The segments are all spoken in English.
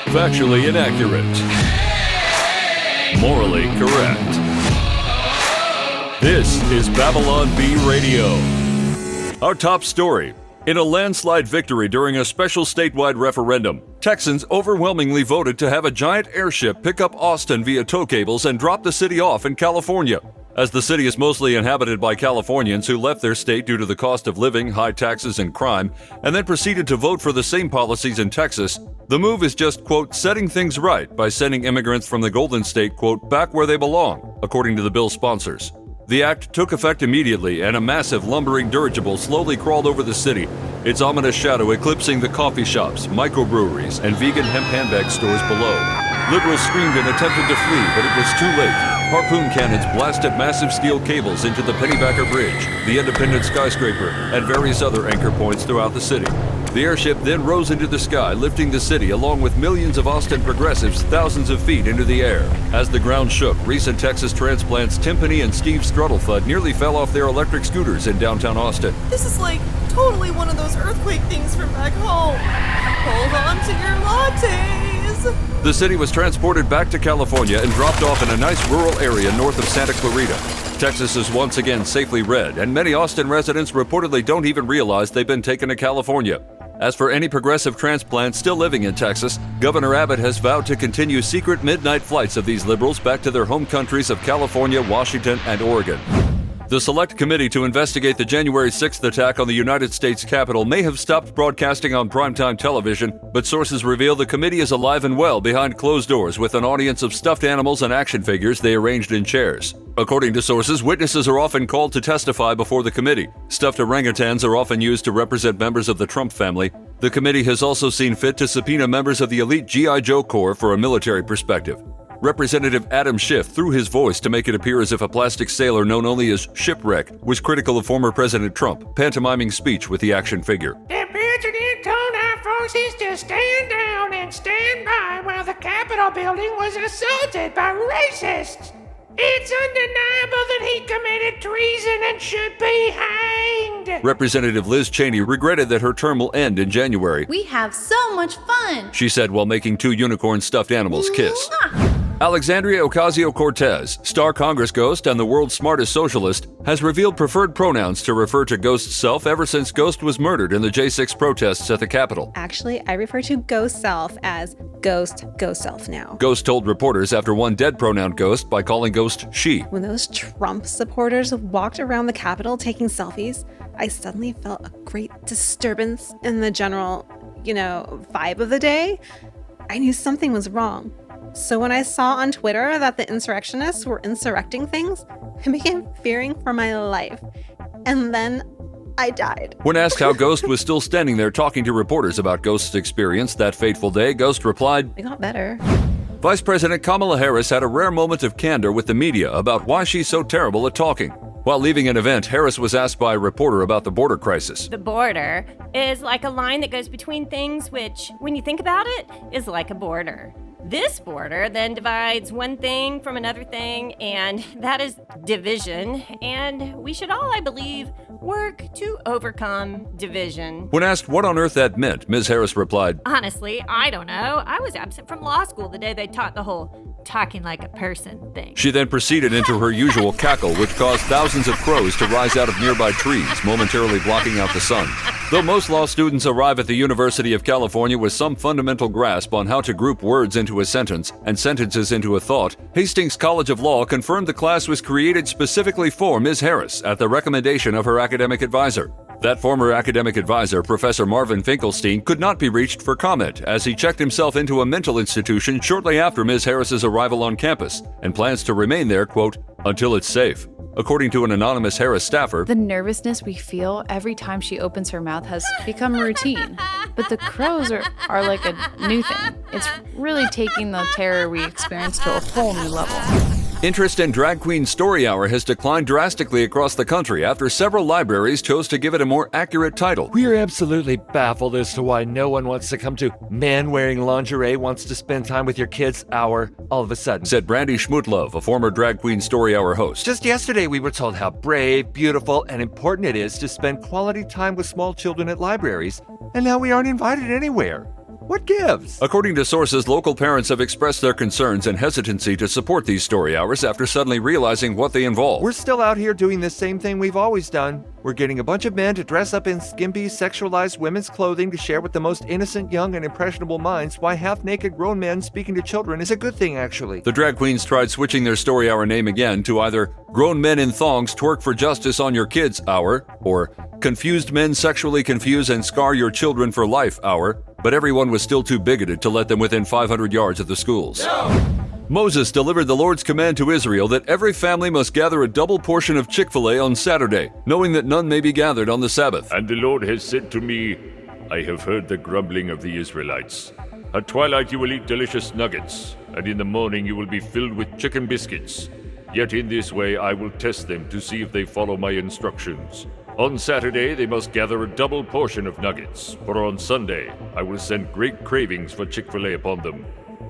Factually inaccurate. Morally correct. This is Babylon Bee Radio. Our top story. In a landslide victory during a special statewide referendum, Texans overwhelmingly voted to have a giant airship pick up Austin via tow cables and drop the city off in California. As the city is mostly inhabited by Californians who left their state due to the cost of living, high taxes, and crime, and then proceeded to vote for the same policies in Texas, the move is just, quote, setting things right by sending immigrants from the Golden State, quote, back where they belong, according to the bill's sponsors. The act took effect immediately, and a massive lumbering dirigible slowly crawled over the city, its ominous shadow eclipsing the coffee shops, microbreweries, and vegan hemp handbag stores below. Liberals screamed and attempted to flee, but it was too late. Harpoon cannons blasted massive steel cables into the Pennybacker Bridge, the Independence skyscraper, and various other anchor points throughout the city. The airship then rose into the sky, lifting the city along with millions of Austin progressives thousands of feet into the air. As the ground shook, recent Texas transplants Timpani and Steve Struttlefudd nearly fell off their electric scooters in downtown Austin. This is like totally one of those earthquake things from back home. Hold on to your lattes. The city was transported back to California and dropped off in a nice rural area north of Santa Clarita. Texas is once again safely red, and many Austin residents reportedly don't even realize they've been taken to California. As for any progressive transplants still living in Texas, Governor Abbott has vowed to continue secret midnight flights of these liberals back to their home countries of California, Washington, and Oregon. The Select Committee to investigate the January 6th attack on the United States Capitol may have stopped broadcasting on primetime television, but sources reveal the committee is alive and well behind closed doors with an audience of stuffed animals and action figures they arranged in chairs. According to sources, witnesses are often called to testify before the committee. Stuffed orangutans are often used to represent members of the Trump family. The committee has also seen fit to subpoena members of the elite G.I. Joe Corps for a military perspective. Representative Adam Schiff threw his voice to make it appear as if a plastic sailor known only as Shipwreck was critical of former President Trump, pantomiming speech with the action figure. The president told our forces to stand down and stand by while the Capitol building was assaulted by racists. It's undeniable that he committed treason and should be hanged. Representative Liz Cheney regretted that her term will end in January. We have so much fun, she said while making two unicorn stuffed animals kiss. Alexandria Ocasio-Cortez, star Congress ghost and the world's smartest socialist, has revealed preferred pronouns to refer to Ghost's self ever since Ghost was murdered in the J6 protests at the Capitol. Actually, I refer to Ghost Self as Ghost Self now. Ghost told reporters after one dead pronoun Ghost by calling Ghost she. When those Trump supporters walked around the Capitol taking selfies, I suddenly felt a great disturbance in the general, vibe of the day. I knew something was wrong. So when I saw on Twitter that the insurrectionists were insurrecting things, I began fearing for my life. And then I died. When asked how Ghost was still standing there talking to reporters about Ghost's experience that fateful day, Ghost replied, "It got better." Vice President Kamala Harris had a rare moment of candor with the media about why she's so terrible at talking. While leaving an event, Harris was asked by a reporter about the border crisis. The border is like a line that goes between things which, when you think about it, is like a border. This border then divides one thing from another thing, and that is division. And we should all, I believe, work to overcome division. When asked what on earth that meant, Ms. Harris replied, Honestly, I don't know. I was absent from law school the day they taught the whole talking like a person thing. She then proceeded into her usual cackle, which caused thousands of crows to rise out of nearby trees, momentarily blocking out the sun. Though most law students arrive at the University of California with some fundamental grasp on how to group words into a sentence and sentences into a thought, Hastings College of Law confirmed the class was created specifically for Ms. Harris at the recommendation of her academic advisor. That former academic advisor, Professor Marvin Finkelstein, could not be reached for comment as he checked himself into a mental institution shortly after Ms. Harris's arrival on campus and plans to remain there, quote, until it's safe. According to an anonymous Harris staffer, the nervousness we feel every time she opens her mouth has become routine. But the crows are like a new thing. It's really taking the terror we experience to a whole new level. Interest in Drag Queen Story Hour has declined drastically across the country after several libraries chose to give it a more accurate title. We are absolutely baffled as to why no one wants to come to Man Wearing Lingerie Wants to Spend Time with Your Kids Hour all of a sudden, said Brandy Schmutlove, a former Drag Queen Story Hour host. Just yesterday we were told how brave, beautiful, and important it is to spend quality time with small children at libraries, and now we aren't invited anywhere. What gives? According to sources, local parents have expressed their concerns and hesitancy to support these story hours after suddenly realizing what they involve. We're still out here doing the same thing we've always done. We're getting a bunch of men to dress up in skimpy, sexualized women's clothing to share with the most innocent, young, and impressionable minds why half-naked grown men speaking to children is a good thing, actually. The drag queens tried switching their story hour name again to either Grown Men in Thongs Twerk for Justice on Your Kids Hour or Confused Men Sexually Confuse and Scar Your Children for Life Hour, but everyone was still too bigoted to let them within 500 yards of the schools. No! Moses delivered the Lord's command to Israel that every family must gather a double portion of Chick-fil-A on Saturday, knowing that none may be gathered on the Sabbath. And the Lord has said to me, I have heard the grumbling of the Israelites. At twilight you will eat delicious nuggets, and in the morning you will be filled with chicken biscuits. Yet in this way I will test them to see if they follow my instructions. On Saturday they must gather a double portion of nuggets, for on Sunday I will send great cravings for Chick-fil-A upon them.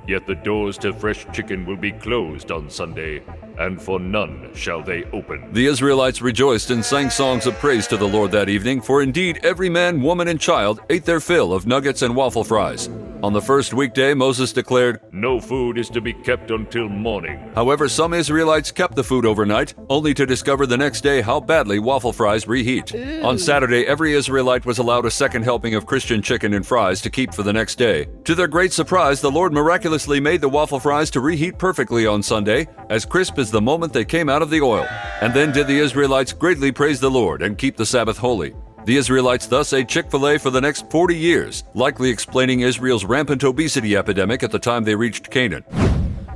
Yet the doors to fresh chicken will be closed on Sunday, and for none shall they open. The Israelites rejoiced and sang songs of praise to the Lord that evening, for indeed every man, woman, and child ate their fill of nuggets and waffle fries. On the first weekday, Moses declared, No food is to be kept until morning. However, some Israelites kept the food overnight, only to discover the next day how badly waffle fries reheat. On Saturday, every Israelite was allowed a second helping of Christian chicken and fries to keep for the next day. To their great surprise, the Lord miraculously made the waffle fries to reheat perfectly on Sunday, as crisp as the moment they came out of the oil. And then did the Israelites greatly praise the Lord and keep the Sabbath holy. The Israelites thus ate Chick-fil-A for the next 40 years, likely explaining Israel's rampant obesity epidemic at the time they reached Canaan.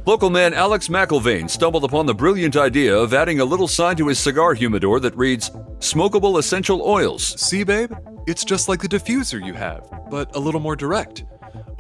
Local man Alex McIlvaine stumbled upon the brilliant idea of adding a little sign to his cigar humidor that reads, Smokable Essential Oils. See, babe? It's just like the diffuser you have, but a little more direct.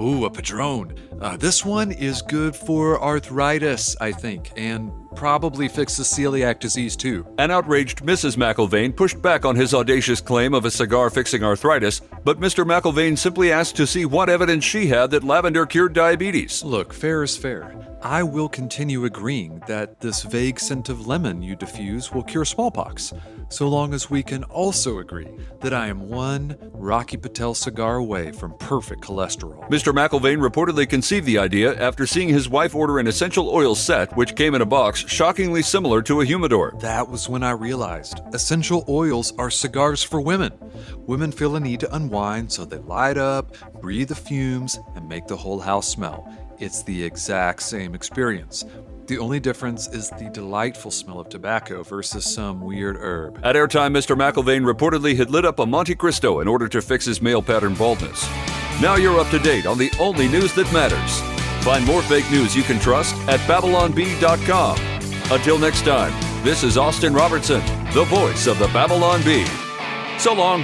Ooh, a Padron. This one is good for arthritis, I think, and probably fixes celiac disease too. An outraged Mrs. McIlvaine pushed back on his audacious claim of a cigar fixing arthritis, but Mr. McIlvaine simply asked to see what evidence she had that lavender cured diabetes. Look, fair is fair. I will continue agreeing that this vague scent of lemon you diffuse will cure smallpox, so long as we can also agree that I am one Rocky Patel cigar away from perfect cholesterol. Mr. McIlvaine reportedly conceived the idea after seeing his wife order an essential oil set which came in a box shockingly similar to a humidor. That was when I realized essential oils are cigars for women. Women feel a need to unwind, so they light up, breathe the fumes, and make the whole house smell. It's the exact same experience. The only difference is the delightful smell of tobacco versus some weird herb. At airtime, Mr. McIlvaine reportedly had lit up a Monte Cristo in order to fix his male pattern baldness. Now you're up to date on the only news that matters. Find more fake news you can trust at BabylonBee.com. Until next time, this is Austin Robertson, the voice of the Babylon Bee. So long.